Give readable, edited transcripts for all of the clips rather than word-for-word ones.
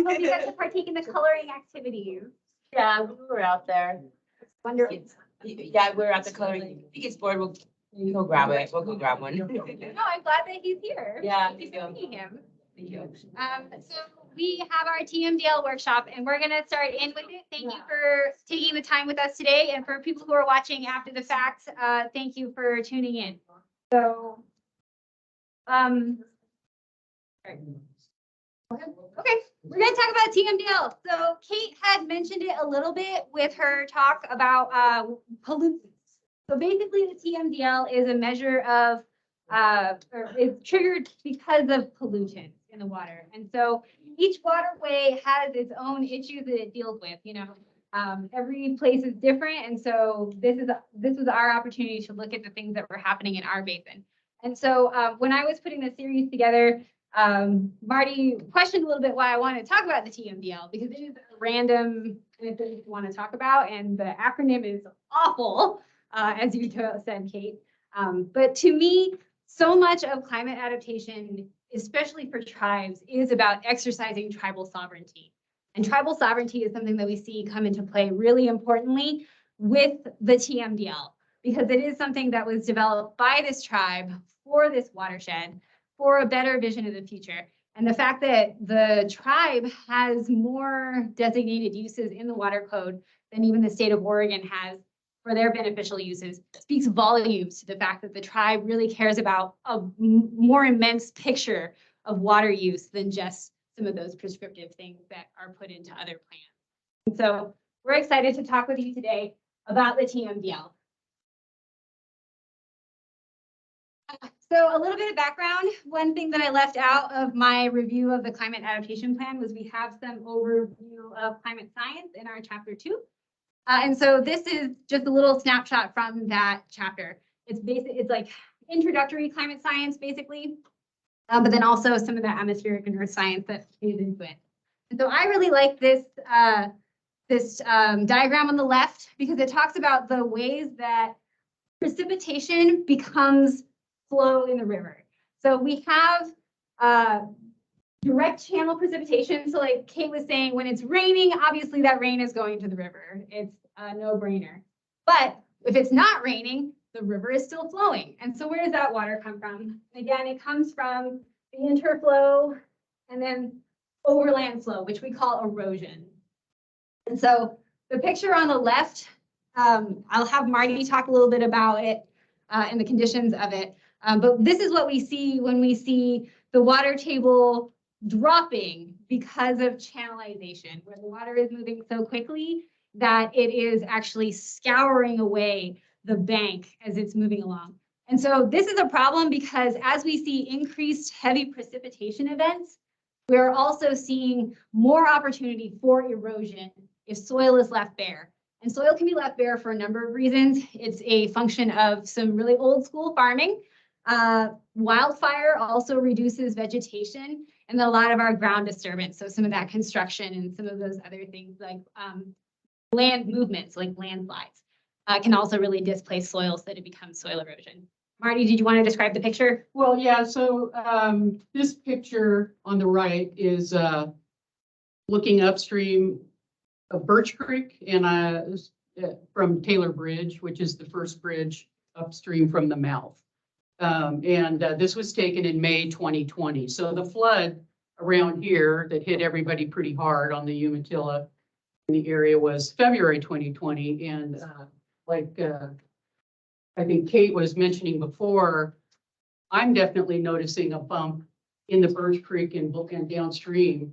hope you guys to partake in the coloring activities. Yeah, we were out there. Wonderful. Yeah, we're at the coloring. If he gets bored, we'll go grab it. We'll go grab one. No, I'm glad that he's here. Yeah, Thank you for meeting him. Thank you. So we have our TMDL workshop and we're gonna start in with it. Thank you for taking the time with us today. And for people who are watching after the fact, thank you for tuning in. So, okay, we're gonna talk about TMDL. So Kate had mentioned it a little bit with her talk about pollutants. So basically the TMDL is a measure of, or is triggered because of pollutants in the water. And so each waterway has its own issues that it deals with, you know. Every place is different. And so this was our opportunity to look at the things that were happening in our basin. And so when I was putting this series together, Marty questioned a little bit why I wanted to talk about the TMDL, because it is a random thing to want to talk about, and the acronym is awful, as you said, Kate. But to me, so much of climate adaptation, especially for tribes, is about exercising tribal sovereignty. And tribal sovereignty is something that we see come into play really importantly with the TMDL, because it is something that was developed by this tribe for this watershed, for a better vision of the future. And the fact that the tribe has more designated uses in the water code than even the state of Oregon has for their beneficial uses speaks volumes to the fact that the tribe really cares about a more immense picture of water use than just some of those prescriptive things that are put into other plans. And so we're excited to talk with you today about the TMDL. So a little bit of background. One thing that I left out of my review of the climate adaptation plan was we have some overview of climate science in our chapter 2. And so this is just a little snapshot from that chapter. It's like introductory climate science, basically, but then also some of the atmospheric and earth science that plays into it. And so I really like this diagram on the left because it talks about the ways that precipitation becomes flow in the river. So we have direct channel precipitation. So like Kate was saying, when it's raining, obviously that rain is going to the river. It's a no-brainer. But if it's not raining, the river is still flowing. And so where does that water come from? Again, it comes from the interflow and then overland flow, which we call erosion. And so the picture on the left, I'll have Marty talk a little bit about it and the conditions of it. But this is what we see when we see the water table dropping because of channelization, where the water is moving so quickly that it is actually scouring away the bank as it's moving along. And so this is a problem because as we see increased heavy precipitation events, we're also seeing more opportunity for erosion if soil is left bare. And soil can be left bare for a number of reasons. It's a function of some really old school farming. Wildfire also reduces vegetation and a lot of our ground disturbance. So some of that construction and some of those other things like land movements, like landslides, can also really displace soil so that it becomes soil erosion. Marty, did you want to describe the picture? Well, yeah, so this picture on the right is looking upstream of Birch Creek and from Taylor Bridge, which is the first bridge upstream from the mouth. This was taken in May 2020. So the flood around here that hit everybody pretty hard on the Umatilla in the area was February 2020. And I think Kate was mentioning before, I'm definitely noticing a bump in the Birch Creek and downstream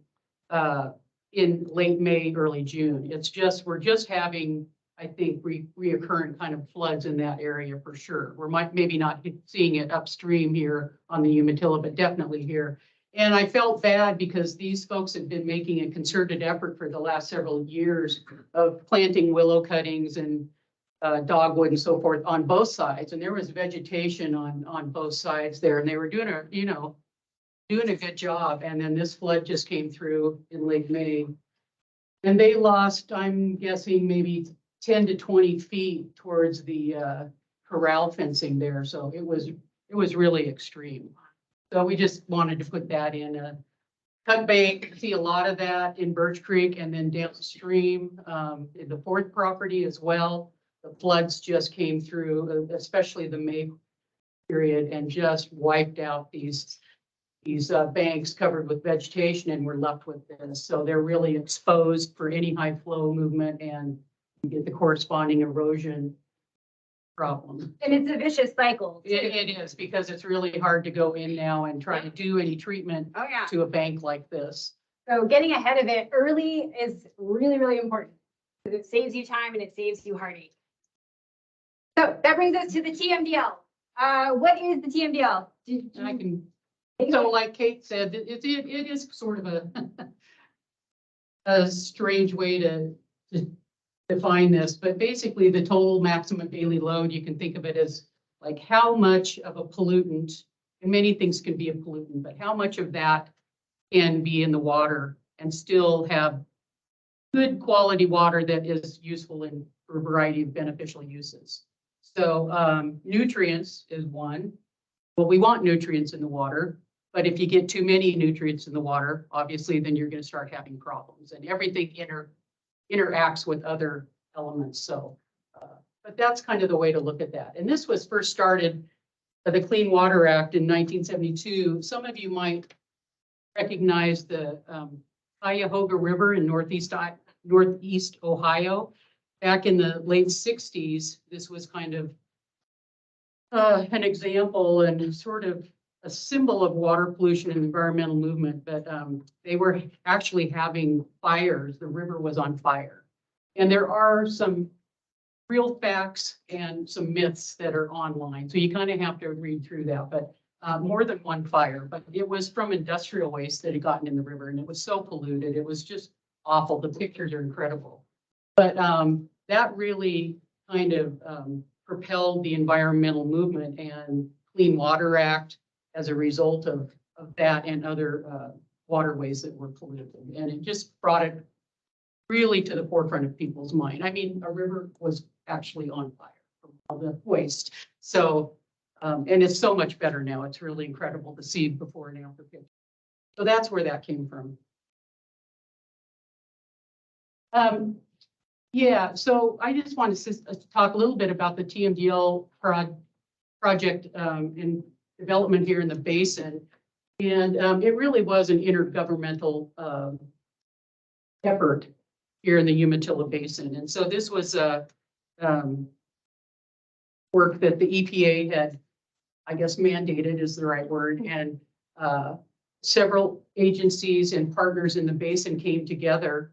in late May, early June. It's just, we're just having, I think, reoccurrent kind of floods in that area for sure. We're maybe not seeing it upstream here on the Umatilla, but definitely here. And I felt bad because these folks have been making a concerted effort for the last several years of planting willow cuttings and dogwood and so forth on both sides. And there was vegetation on both sides there, and they were doing a good job. And then this flood just came through in late May. And they lost, I'm guessing, maybe 10 to 20 feet towards the corral fencing there. So it was really extreme. So we just wanted to put that in Cut bank, see a lot of that in Birch Creek and then downstream, in the fourth property as well. The floods just came through, especially the May period, and just wiped out these banks covered with vegetation, and we're left with this. So they're really exposed for any high flow movement, and you get the corresponding erosion problem. And it's a vicious cycle. too. It is, because it's really hard to go in now and try to do any treatment Oh, yeah. to a bank like this. So getting ahead of it early is really, really important because it saves you time and it saves you heartache. So that brings us to the TMDL. What is the TMDL? And I can, so like Kate said, it is sort of a strange way to define this, but basically the total maximum daily load, you can think of it as like how much of a pollutant, and many things can be a pollutant, but how much of that can be in the water and still have good quality water that is useful for a variety of beneficial uses. So nutrients is one. Well, we want nutrients in the water, but if you get too many nutrients in the water, obviously, then you're going to start having problems, and everything interacts with other elements. So, but that's kind of the way to look at that. And this was first started, the Clean Water Act in 1972. Some of you might recognize the Cuyahoga River in Northeast Ohio. Back in the late 60s, this was kind of an example and sort of a symbol of water pollution and environmental movement, but they were actually having fires. The river was on fire. And there are some real facts and some myths that are online. So you kind of have to read through that, but more than one fire. But it was from industrial waste that had gotten in the river, and it was so polluted. It was just awful. The pictures are incredible. But that really kind of propelled the environmental movement, and Clean Water Act as a result of that and other waterways that were polluted. And it just brought it really to the forefront of people's mind. I mean, a river was actually on fire from all the waste. So, and it's so much better now. It's really incredible to see before and after pictures. So that's where that came from. Yeah, so I just want to talk a little bit about the TMDL project in development here in the basin. And it really was an intergovernmental effort here in the Umatilla Basin. And so this was a work that the EPA had, I guess, mandated is the right word. And several agencies and partners in the basin came together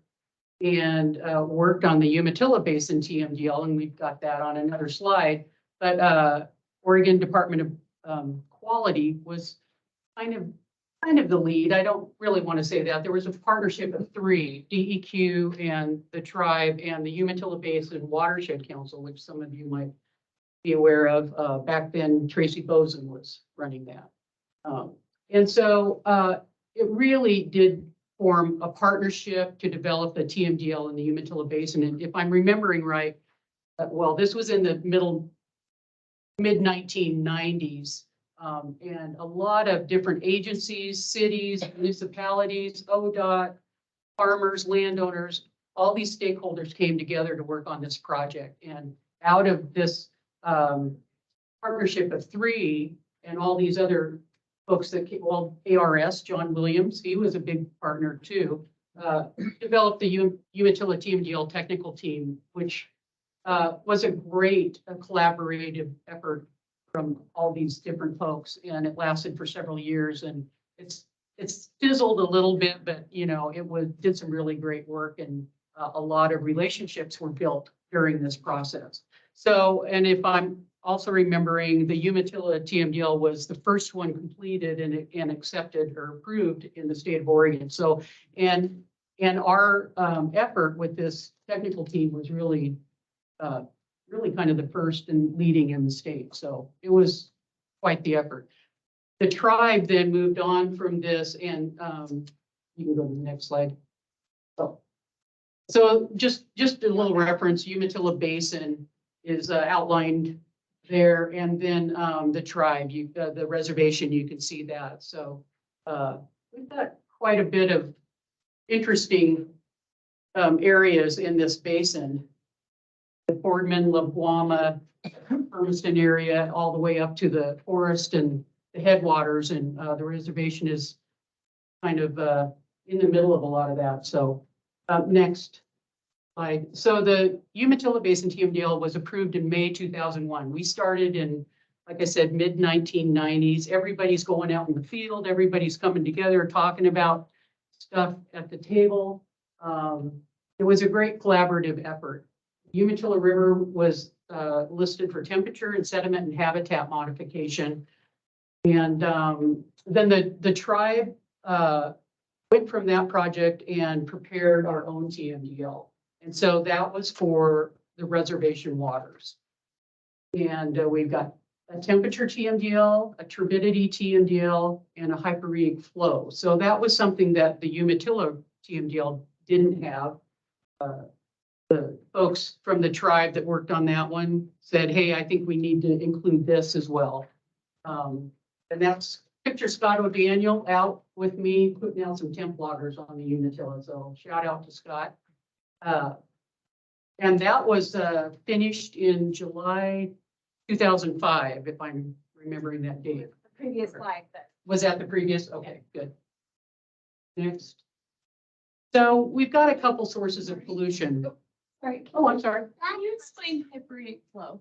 and worked on the Umatilla Basin TMDL, and we've got that on another slide. But Oregon Department of Quality was kind of the lead. I don't really want to say that. There was a partnership of three, DEQ and the tribe and the Umatilla Basin Watershed Council, which some of you might be aware of. Back then, Tracy Bozen was running that. And so it really did form a partnership to develop the TMDL in the Umatilla Basin. And if I'm remembering right, well, this was in the mid-1990s. And a lot of different agencies, cities, municipalities, ODOT, farmers, landowners, all these stakeholders came together to work on this project. And out of this partnership of three and all these other folks that came, well, ARS, John Williams, he was a big partner too, developed the Umatilla TMDL technical team, which was a great collaborative effort from all these different folks, and it lasted for several years, and it's fizzled a little bit, but you know, did some really great work, and a lot of relationships were built during this process. So, and if I'm also remembering, the Umatilla TMDL was the first one completed and accepted or approved in the state of Oregon. So, and our effort with this technical team was really kind of the first and leading in the state. So it was quite the effort. The tribe then moved on from this, and you can go to the next slide. So just a little reference, Umatilla Basin is outlined there, and then the tribe, the reservation, you can see that. So we've got quite a bit of interesting areas in this basin. The Boardman, La Guama, Hermiston area, all the way up to the forest and the headwaters, and the reservation is kind of in the middle of a lot of that. So next slide. So the Umatilla Basin TMDL was approved in May 2001. We started in, like I said, mid 1990s. Everybody's going out in the field. Everybody's coming together, talking about stuff at the table. It was a great collaborative effort. Umatilla River was listed for temperature and sediment and habitat modification. And then the tribe went from that project and prepared our own TMDL. And so that was for the reservation waters. And we've got a temperature TMDL, a turbidity TMDL, and a hyperrheic flow. So that was something that the Umatilla TMDL didn't have. The folks from the tribe that worked on that one said, hey, I think we need to include this as well. And that's picture Scott O'Daniel out with me putting out some temp loggers on the Umatilla. So shout out to Scott. And that was finished in July 2005, if I'm remembering that date. The previous slide. Was that the previous? Okay, good. Next. So we've got a couple sources of pollution. Right. Oh, I'm sorry. Can you explain hyperrheic flow?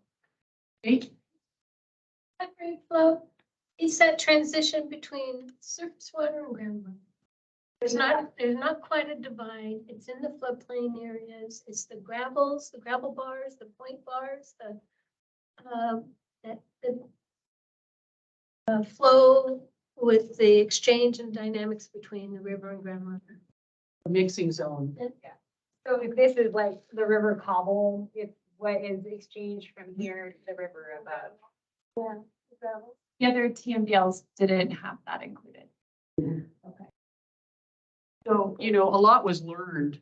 Eight. Hyperrheic flow is that transition between surface water and groundwater. There's not quite a divide. It's in the floodplain areas. It's the gravel bars, the point bars, the flow with the exchange and dynamics between the river and groundwater. Mixing zone. So if this is like the river cobble, it's what is exchanged from here to the river above. Yeah, the gravel. The other TMDLs didn't have that included. Okay. So, you know, a lot was learned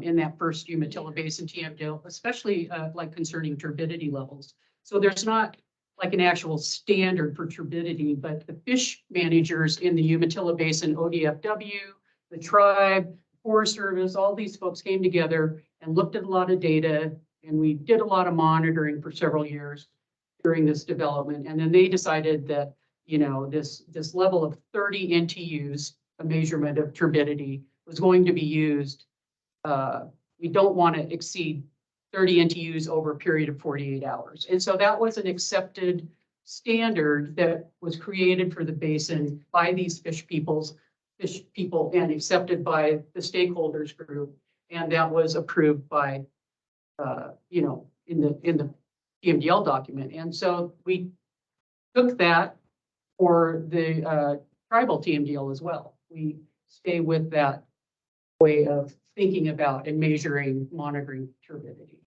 in that first Umatilla Basin TMDL, especially like concerning turbidity levels. So there's not like an actual standard for turbidity, but the fish managers in the Umatilla Basin, ODFW, the tribe, Forest Service, all these folks came together and looked at a lot of data, and we did a lot of monitoring for several years during this development. And then they decided that, you know, this level of 30 NTUs, a measurement of turbidity, was going to be used. We don't want to exceed 30 NTUs over a period of 48 hours. And so that was an accepted standard that was created for the basin by these fish people and accepted by the stakeholders group. And that was approved by, you know, in the TMDL document. And so we took that for the tribal TMDL as well. We stay with that way of thinking about and measuring, monitoring turbidity.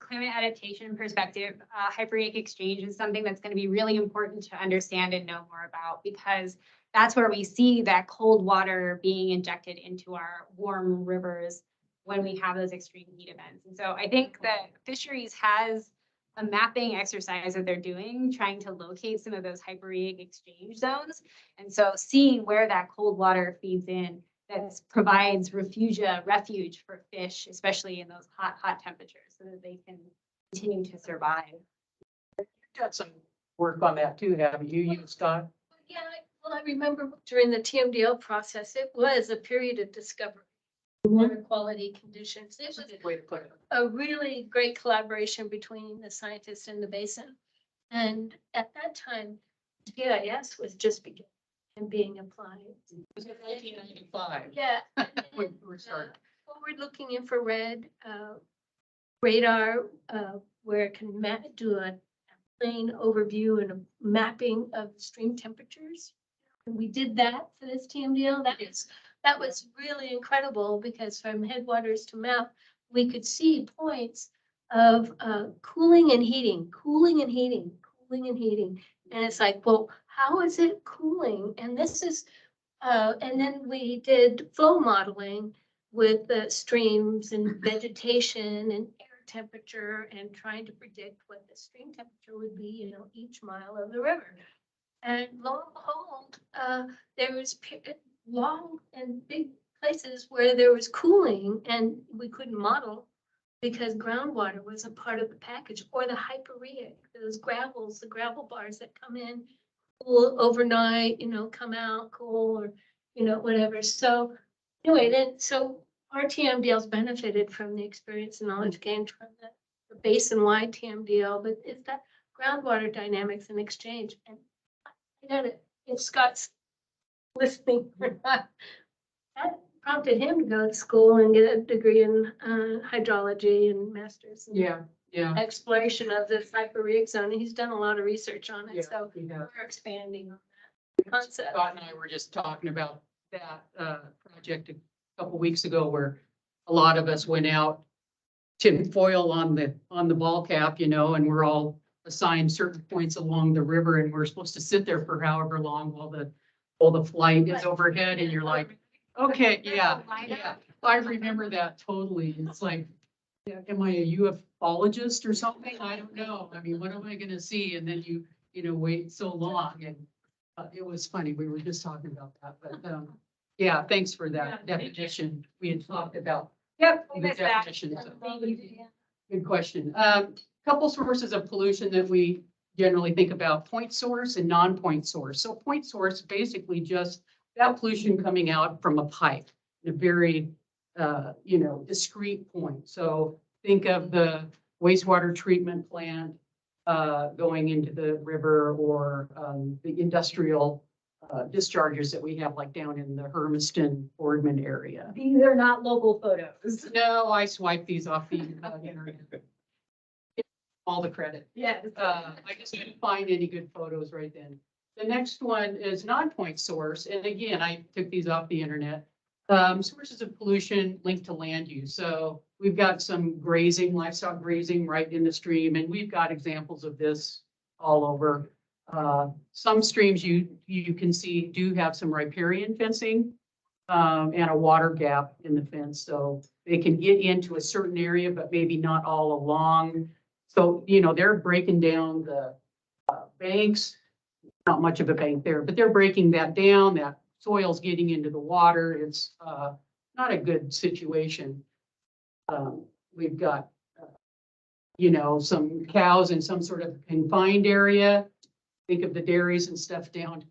Climate adaptation perspective, hyperrheic exchange is something that's going to be really important to understand and know more about, because that's where we see that cold water being injected into our warm rivers when we have those extreme heat events. And so I think that fisheries has a mapping exercise that they're doing, trying to locate some of those hyperrheic exchange zones. And so seeing where that cold water feeds in, that provides refuge for fish, especially in those hot temperatures, so that they can continue to survive. You've got some work on that too, haven't you, Scott? Yeah, well, I remember during the TMDL process, it was a period of discovery. Water quality conditions. It was That's a good way to put it. a really great collaboration between the scientists and the basin. And at that time, GIS was just beginning and being applied. It was in 1995. Yeah. when we were starting. Forward-looking infrared radar, where it can do a plain overview and a mapping of stream temperatures. And we did that for this TMDL. That was really incredible, because from headwaters to mouth, we could see points of cooling and heating. And it's like, well, how is it cooling? And this is, and then we did flow modeling with the streams and vegetation and air temperature, and trying to predict what the stream temperature would be, you know, each mile of the river. And lo and behold, there was long and big places where there was cooling and we couldn't model because groundwater was a part of the package, or the hyporheic, those gravels, the gravel bars that come in, cool overnight, come out cool, or, whatever. So anyway, so our TMDLs benefited from the experience and knowledge gained from the basin-wide TMDL, but it's that groundwater dynamics and exchange. And I got it, if Scott's listening or not, that prompted him to go to school and get a degree in hydrology and master's in Yeah. exploration of the hyporheic zone. And he's done a lot of research on it, Yeah, so we have. we're expanding on that concept. Scott and I were just talking about that project a couple weeks ago, where a lot of us went out tin foil on the ball cap, and we're all assigned certain points along the river, and we're supposed to sit there for however long while the flight is overhead, and you're like, okay, yeah. I remember that totally. It's like, yeah, am I a ufologist or something? I don't know. I mean, what am I gonna see? And then you wait so long, and it was funny. We were just talking about that, but yeah, thanks for that definition. We had talked about Yep. the definition. So, good question. Couple sources of pollution that we generally think about: point source and non-point source. So point source, basically just that pollution coming out from a pipe, a very, discrete point. So think of the wastewater treatment plant going into the river, or the industrial discharges that we have, like down in the Hermiston, Boardman area. These are not local photos. No, I swiped these off the internet. All the credit. Yes. I just couldn't find any good photos right then. The next one is non-point source. And again, I took these off the internet. Sources of pollution linked to land use. So we've got some grazing, livestock grazing right in the stream, and we've got examples of this all over. Some streams you can see do have some riparian fencing and a water gap in the fence. So they can get into a certain area, but maybe not all along. So, they're breaking down the banks, not much of a bank there, but they're breaking that down. That soil's getting into the water. It's not a good situation. We've got, some cows in some sort of confined area. Think of the dairies and stuff down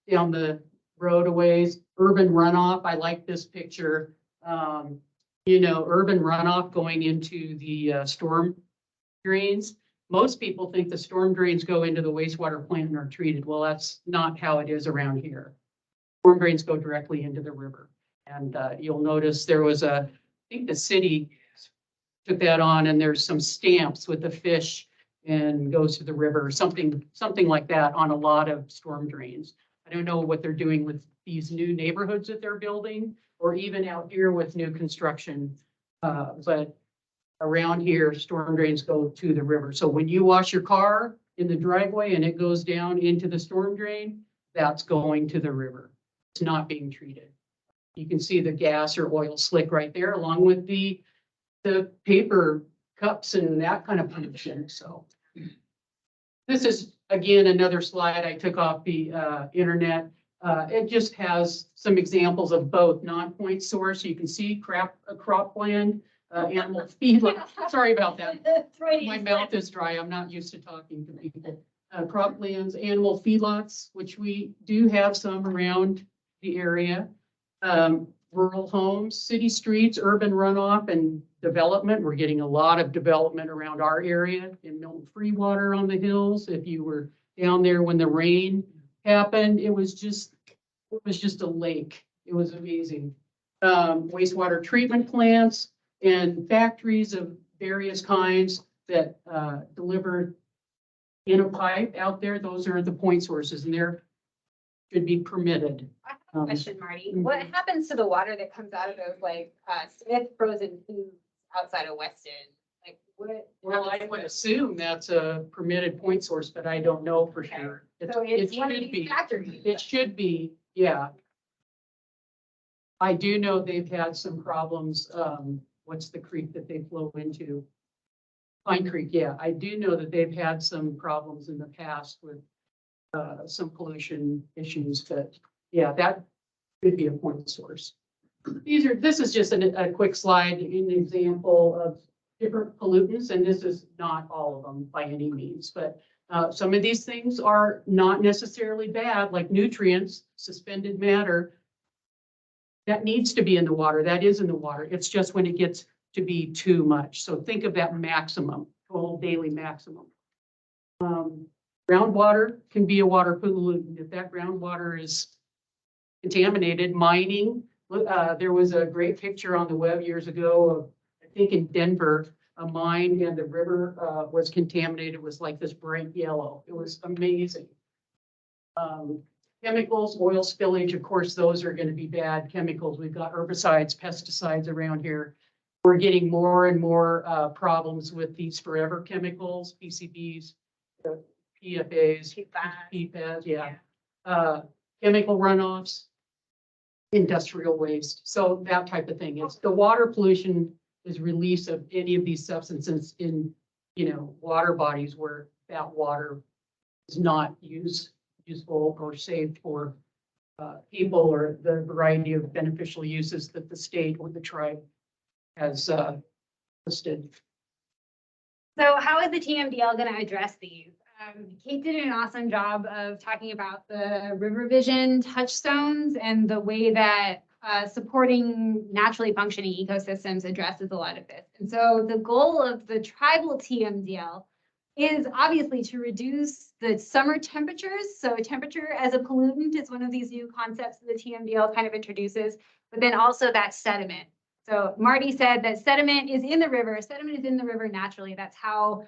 the roadaways. Urban runoff. I like this picture. Urban runoff going into the storm drains. Most people think the storm drains go into the wastewater plant and are treated. Well, that's not how it is around here. Storm drains go directly into the river. And you'll notice there was I think the city took that on, and there's some stamps with the fish and goes to the river, something like that on a lot of storm drains. I don't know what they're doing with these new neighborhoods that they're building, or even out here with new construction. But around here, storm drains go to the river. So when you wash your car in the driveway and it goes down into the storm drain, that's going to the river. It's not being treated. You can see the gas or oil slick right there, along with the paper cups and that kind of pollution. So this is, again, another slide I took off the internet. It just has some examples of both non-point source. You can see cropland, animal feed. Sorry about that. My mouth is dry. I'm not used to talking to people. Croplands, animal feedlots, which we do have some around the area. Rural homes, city streets, urban runoff, and development. We're getting a lot of development around our area in Milton Freewater on the hills. If you were down there when the rain happened, it was just a lake. It was amazing. Wastewater treatment plants and factories of various kinds that deliver in a pipe out there. Those are the point sources, and they're should be permitted. I have a question, Marty. What happens to the water that comes out of those Smith frozen foods outside of Weston? Like what? Well, I would assume that's a permitted point source, but I don't know for sure. So it's It one of should these be. factories. It should be, yeah. I do know they've had some problems. What's the creek that they flow into? Pine Creek, yeah. I do know that they've had some problems in the past with some pollution issues, but yeah, that could be a point source. This is just a quick slide, an example of different pollutants, and this is not all of them by any means, but some of these things are not necessarily bad, like nutrients, suspended matter. That needs to be in the water, that is in the water. It's just when it gets to be too much. So think of that maximum, total daily maximum. Groundwater can be a water pollutant. If that groundwater is contaminated, mining, there was a great picture on the web years ago of, I think in Denver, a mine and the river was contaminated. It was like this bright yellow. It was amazing. Chemicals, oil spillage, of course, those are going to be bad chemicals. We've got herbicides, pesticides around here. We're getting more and more problems with these forever chemicals, PCBs, PFAs, PFAS, yeah. Chemical runoffs, industrial waste. So that type of thing. It's the water pollution is release of any of these substances in, water bodies where that water is not useful or safe for people, or the variety of beneficial uses that the state or the tribe has listed. So how is the TMDL going to address these? Kate did an awesome job of talking about the river vision touchstones and the way that supporting naturally functioning ecosystems addresses a lot of this. And so the goal of the tribal TMDL is obviously to reduce the summer temperatures. So temperature as a pollutant is one of these new concepts that the TMDL kind of introduces, but then also that sediment. So Marty said that sediment is in the river. Sediment is in the river naturally. That's how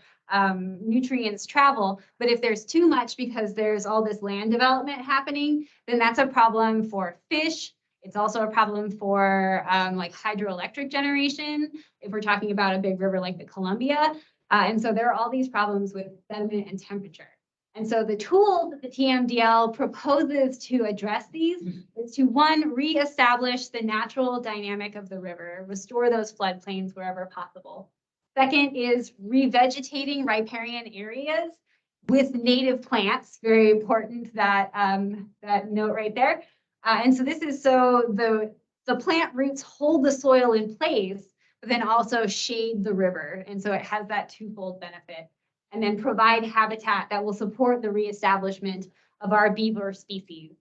nutrients travel. But if there's too much because there's all this land development happening, then that's a problem for fish. It's also a problem for like hydroelectric generation, if we're talking about a big river like the Columbia. And so there are all these problems with sediment and temperature. And so the tool that the TMDL proposes to address these is to, one, reestablish the natural dynamic of the river, restore those floodplains wherever possible. Second is revegetating riparian areas with native plants. Very important, that note right there. And so this is so the plant roots hold the soil in place, but then also shade the river. And so it has that twofold benefit. And then provide habitat that will support the reestablishment of our beaver species.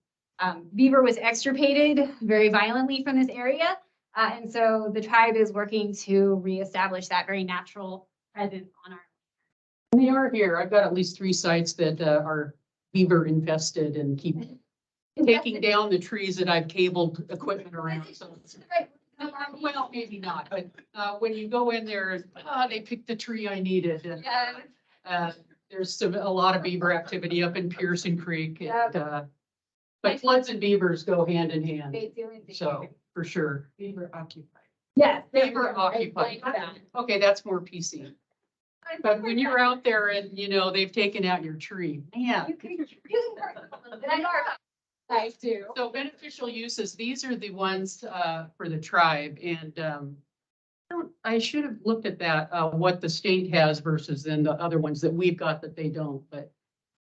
Beaver was extirpated very violently from this area. And so the tribe is working to reestablish that very natural presence on our. And they are here. I've got at least 3 sites that are beaver infested and keep taking down the trees that I've cabled equipment around. So, well, maybe not, but when you go in there, they picked the tree I needed. And, there's a lot of beaver activity up in Pearson Creek. And, but floods and beavers go hand in hand. So for sure, beaver occupied. Yes. Beaver occupied. Okay, that's more PC. But when you're out there and they've taken out your tree, man. Nice too. So beneficial uses, these are the ones for the tribe, and I should have looked at that, what the state has versus then the other ones that we've got that they don't, but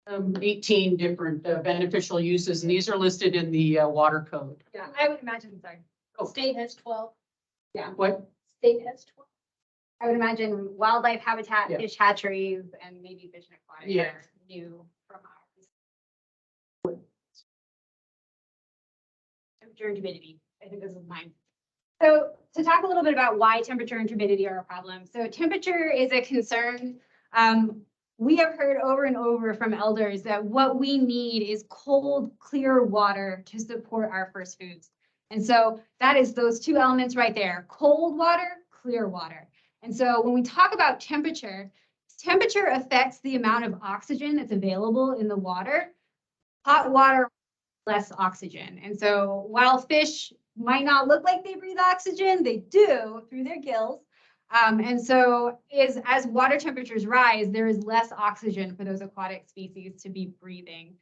18 different beneficial uses, and these are listed in the water code. Yeah, I would imagine, sorry. State has 12. Yeah. What? State has 12. I would imagine wildlife habitat, Yeah. fish hatcheries, and maybe fish and aquatics Yeah. are new from ours. Temperature and humidity. I think this is mine. So to talk a little bit about why temperature and turbidity are a problem. So temperature is a concern. We have heard over and over from elders that what we need is cold, clear water to support our first foods. And so that is those 2 elements right there, cold water, clear water. And so when we talk about temperature, temperature affects the amount of oxygen that's available in the water. Hot water, less oxygen. And so while fish might not look like they breathe oxygen, they do through their gills. And so as water temperatures rise, there is less oxygen for those aquatic species to be breathing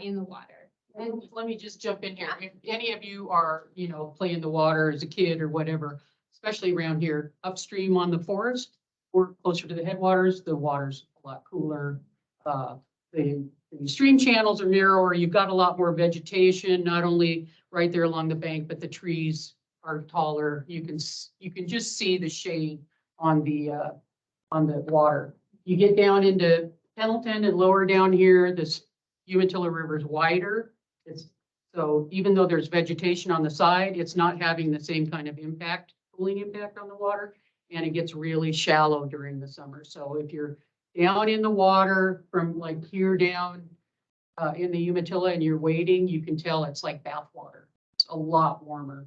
in the water. And let me just jump in here. If any of you are, playing in the water as a kid or whatever, especially around here, upstream on the forest or closer to the headwaters, the water's a lot cooler. The the stream channels are narrower, you've got a lot more vegetation, not only right there along the bank, but the trees are taller. You can just see the shade on the water. You get down into Pendleton and lower down here, this Umatilla River is wider. So even though there's vegetation on the side, it's not having the same kind of impact, cooling impact on the water, and it gets really shallow during the summer. So if you're down in the water from like here down in the Umatilla and you're wading, you can tell it's like bath water. It's a lot warmer.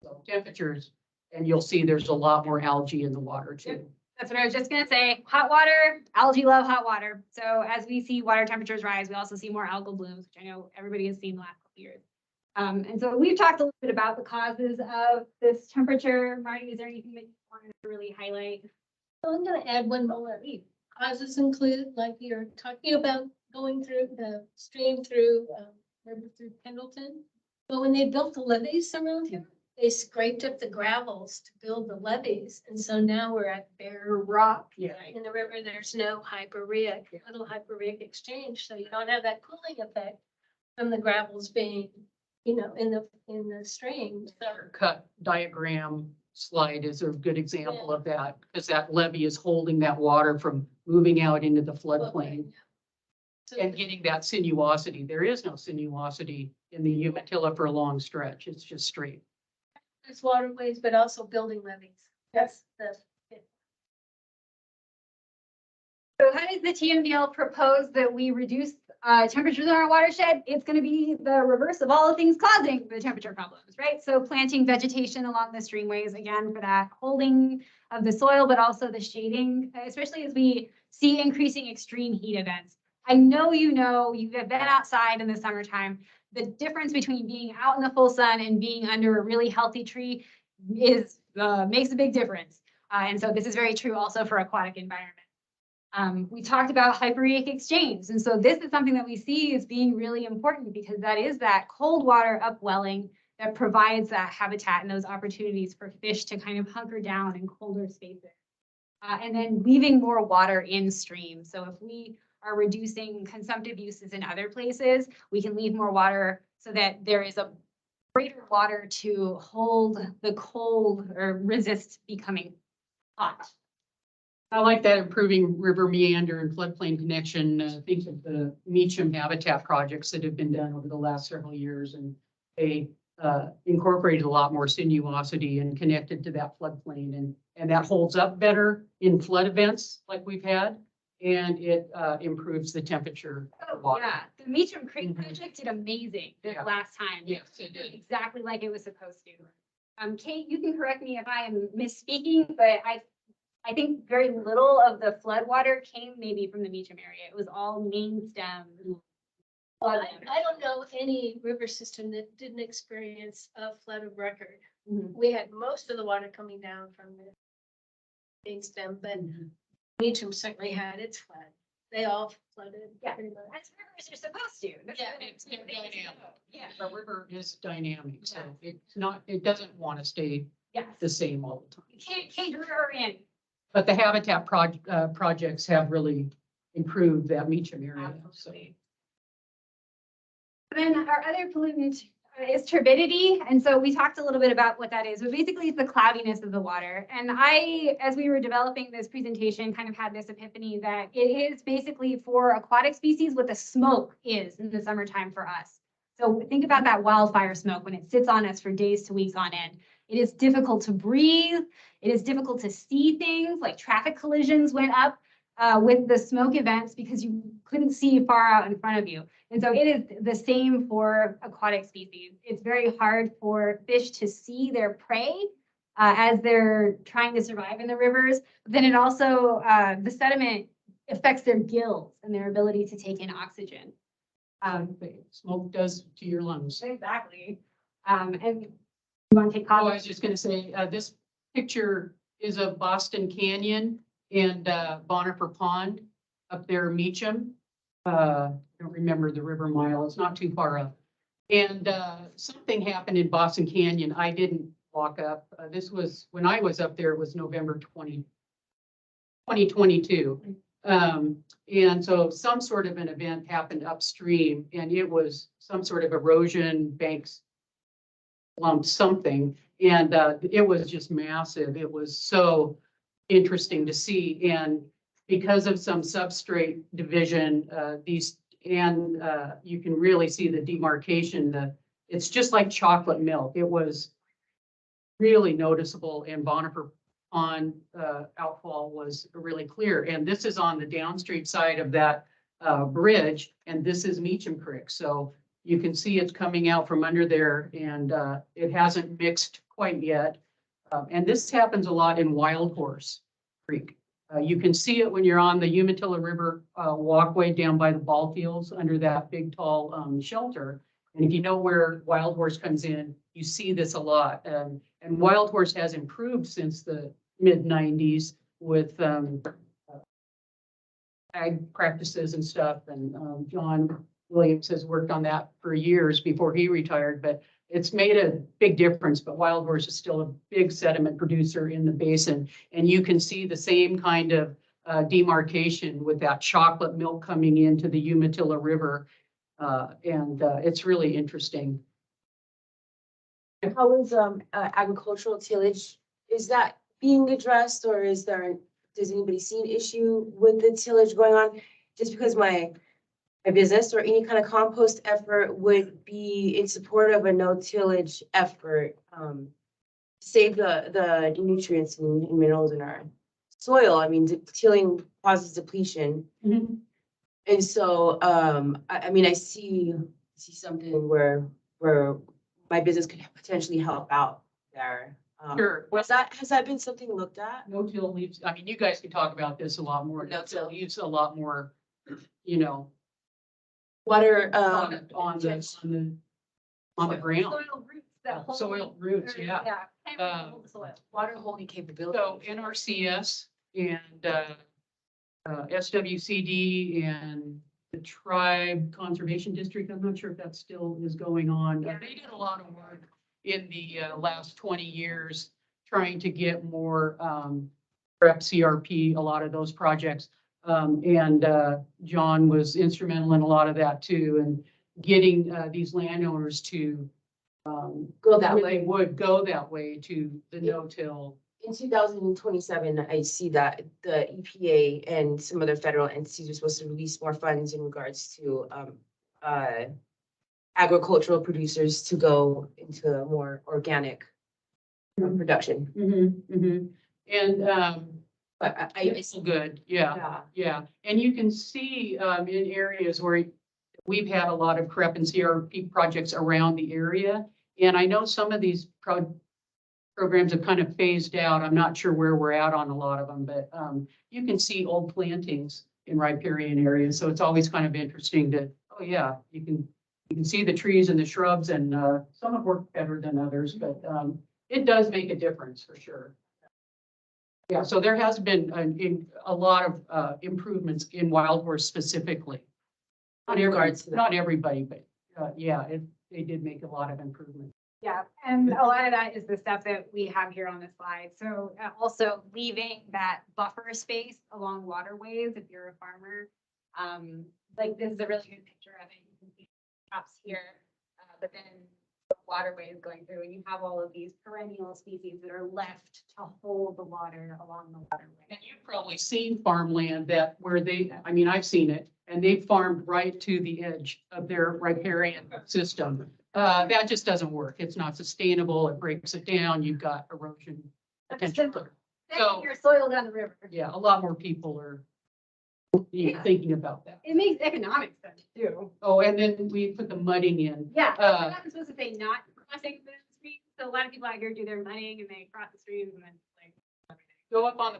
So temperatures, and you'll see there's a lot more algae in the water too. That's what I was just gonna say. Hot water, algae love hot water. So as we see water temperatures rise, we also see more algal blooms, which I know everybody has seen the last couple years. And so we've talked a little bit about the causes of this temperature. Marty, is there anything that you wanted to really highlight? So I'm gonna add one more. Causes include, like you're talking about going through the stream through, river through Pendleton. But when they built the levees around here, they scraped up the gravels to build the levees. And so now we're at bare rock. Yeah. In the river, there's no little hyporheic exchange. So you don't have that cooling effect from the gravels being, in the stream. So Cut diagram slide is a good example of that, because that levee is holding that water from moving out into the floodplain So and getting that sinuosity. There is no sinuosity in the Umatilla for a long stretch. It's just straight. there's waterways, but also building levees. That's the. So how does the TMDL propose that we reduce temperatures in our watershed? It's going to be the reverse of all the things causing the temperature problems, right? So planting vegetation along the streamways, again, for that holding of the soil, but also the shading, especially as we see increasing extreme heat events. I know you have been outside in the summertime. The difference between being out in the full sun and being under a really healthy tree is makes a big difference. And so this is very true also for aquatic environment. We talked about hyporheic exchange. And so this is something that we see as being really important, because that is that cold water upwelling that provides that habitat and those opportunities for fish to kind of hunker down in colder spaces. And then leaving more water in stream. So if we are reducing consumptive uses in other places, we can leave more water so that there is a greater water to hold the cold or resist becoming hot. I like that improving river meander and floodplain connection. Think of the Meacham habitat projects that have been done over the last several years, and they incorporated a lot more sinuosity and connected to that floodplain, and that holds up better in flood events like we've had, and it improves the temperature of water. Yeah, the Meacham Creek project did amazing this Yeah. last time. Yes, it did. Exactly like it was supposed to. Kate, you can correct me if I am misspeaking, but I think very little of the flood water came maybe from the Meacham area. It was all main stem. I don't know any river system that didn't experience a flood of record. Mhm. We had most of the water coming down from the main stem, but Meacham certainly had its flood. They all flooded. Yeah. Pretty much. As rivers are supposed to. That's Yeah, what It's it's- dynamic. Yeah. The river is dynamic, so it doesn't want to stay Yes. the same all the time. You can't draw her in. But the habitat projects have really improved that Meacham area. So Absolutely. Then our other pollutant is turbidity. And so we talked a little bit about what that is, but basically it's the cloudiness of the water. And I, as we were developing this presentation, kind of had this epiphany that it is basically for aquatic species what the smoke is in the summertime for us. So think about that wildfire smoke when it sits on us for days to weeks on end. It is difficult to breathe. It is difficult to see things, like traffic collisions went up with the smoke events because you couldn't see far out in front of you. And so it is the same for aquatic species. It's very hard for fish to see their prey as they're trying to survive in the rivers. But then it also, the sediment affects their gills and their ability to take in oxygen. smoke does to your lungs. Exactly. And you want to take Oh, I comments? was just going to say, this picture is of Boston Canyon and Bonifer Pond up there, Meacham. I don't remember the river mile. It's not too far up. And something happened in Boston Canyon. I didn't walk up. This was when I was up there. It was November 2022. And so some sort of an event happened upstream, and it was some sort of erosion, banks lumped something, and it was just massive. It was so interesting to see. And because of some substrate division, you can really see the demarcation. It's just like chocolate milk. It was really noticeable, and Bonifer Pond outfall was really clear. And this is on the downstream side of that bridge, and this is Meacham Creek. So you can see it's coming out from under there, and it hasn't mixed quite yet. And this happens a lot in Wild Horse Creek. You can see it when you're on the Umatilla River walkway down by the ball fields under that big tall shelter. And if you know where Wild Horse comes in, you see this a lot. And Wild Horse has improved since the mid-90s with ag practices and stuff. And John Williams has worked on that for years before he retired, but it's made a big difference. But Wild Horse is still a big sediment producer in the basin. And you can see the same kind of demarcation with that chocolate milk coming into the Umatilla River. It's really interesting. How is agricultural tillage? Is that being addressed, or does anybody see an issue with the tillage going on? Just because my business or any kind of compost effort would be in support of a no tillage effort, save the nutrients and minerals in our soil. I mean, tilling causes depletion. Mm-hmm. And so, I see something where my business could potentially help out there. Sure. Has that been something looked at? No-till leaves, I mean, you guys can talk about this a lot more. No-till leaves a lot more, Water, on the ground. Soil roots that hold. Soil roots, yeah. Yeah. Hold the soil. water holding capability. So NRCS and SWCD and the Tribe Conservation District, I'm not sure if that still is going on. Yeah. They did a lot of work in the last 20 years trying to get more prep CRP, a lot of those projects. John was instrumental in a lot of that too, and getting these landowners to Go that really way. would go that way to the no-till. In 2027, I see that the EPA and some other federal entities are supposed to release more funds in regards to agricultural producers to go into more organic production. Mm-hmm, mm-hmm. And But it's good, yeah. Yeah, and you can see in areas where we've had a lot of CREP and CRP projects around the area. And I know some of these programs have kind of phased out. I'm not sure where we're at on a lot of them, but you can see old plantings in riparian areas. So it's always kind of interesting to, oh yeah, you can see the trees and the shrubs, and some have worked better than others, but it does make a difference for sure. Yeah, so there has been a lot of improvements in Wild Horse specifically. Not everybody, but yeah, they did make a lot of improvements. Yeah, and a lot of that is the stuff that we have here on the slide. So also leaving that buffer space along waterways if you're a farmer. Like this is a really good picture of it. You can see crops here, but then the waterways going through, and you have all of these perennial species that are left to hold the water along the waterway. And you've probably seen farmland I've seen it, and they farmed right to the edge of their riparian system. That just doesn't work. It's not sustainable. It breaks it down. You've got erosion potential. So your soil down the river. Yeah, a lot more people are thinking about that. It makes economic sense too. Oh, and then we put the mudding in. Yeah, I'm not supposed to say not crossing the stream. So a lot of people out here do their mudding and they cross the streams and then like. Go up on the